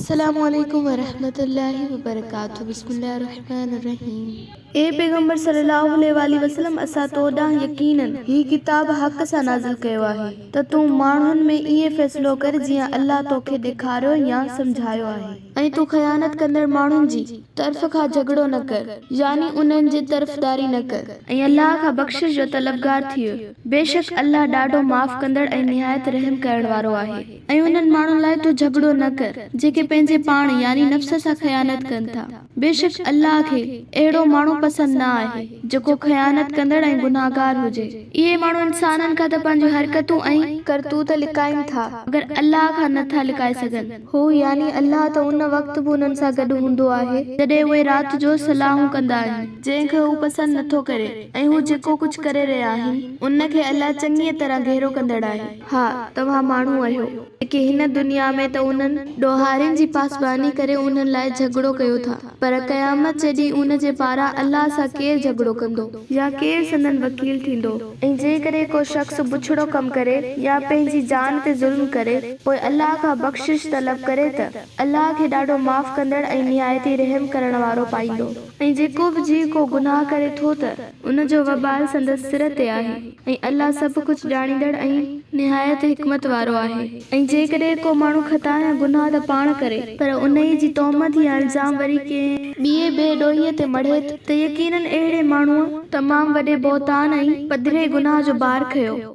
अस्सलामुअलैकुम वरहमतुल्लाहि वबरकातुहू। बिस्मिल्लाहिर्रहमानिर्रहीम। ए पैगंबर सल्लल्लाहु अलैहि वसल्लम, असां तो ॾांहुं यकीनन ही किताब हक़ सां नाज़िल कयो आहे त तूं माण्हुनि में ईअं फ़ैसिलो कर जीअं अल्लाह तोखे ॾेखारियो या सम्झायो आहे, ऐं तूं ख़यानत कंदड़ माण्हुनि जी तरफ़ खां झगड़ो न कर, यानी उन्हनि जी तरफ़दारी न कर, ऐं अल्लाह खां बख़्शिश जो तलबगार थी वियो। बेशक अल्लाह ॾाढो माफ़ कंदड़ ऐं निहायत रहम करण वारो आहे। ऐं उन्हनि माण्हुनि लाइ तूं झगड़ो न कर जेके पंहिंजे पाण यानी नफ़्स सां ख़यानत कनि था। बेशक अल्लाह खे अहिड़ो माण्हू पसंदि न आहे जेको ख़यानत कंदड़ ऐं गुनाहगार हुजे। इहे माण्हू इंसाननि खां त पंहिंजूं हरकतूं ऐं करतूत लिकाइनि था, मगर अल्लाह खां नथा लिकाए सघनि। हो यानी अल्लाह त उन वक़्त बि उन्हनि सां गॾु हूंदो आहे जॾहिं उहे राति जो सलाहूं कंदा आहिनि, जंहिंखे हू पसंदि नथो करे, ऐं हू जेको कुझु करे रहिया आहिनि उनखे अल्लाह चङीअ तरह घेरो कंदड़ आहे। हा, तव्हां माण्हू आहियो जेके हिन दुनिया में त उन्हनि ॾोहारियुनि जी पासबानी करे उन्हनि लाइ झगड़ो कयो था, पर क़यामत जे ॾींहुं उन जे पारां अल्लाह सां केरु झगड़ो कंदो या केरु संदन वकील थींदो। ऐं जेकॾहिं को शख़्स बुछड़ो कमु करे या पंहिंजी जान ते ज़ुल्म करे पोइ अल्लाह खां बख़्शिश तलब करे त अल्लाह खे ॾाढो माफ़ कंदड़ ऐं निहायती रहम करण वारो पाईंदो। ऐं जेको बि जीव को गुनाह करे थो त उन जो वबाल संदसि सिर ते आहे, ऐं अल्लाह सभु कुझु ॼाणींदड़ ऐं निहायत हिकमत वारो आहे। ऐं जेकॾहिं को माण्हू ख़ता या गुनाह त पाण करे पर उन जी तोहमत या इल्ज़ाम वरी कंहिं ॿिए बेॾोहीअ ते मढ़े त यकीनन अहिड़े माण्हूअ तमामु वॾे बौतान ऐं पधिरे गुनाह जो बार खयो।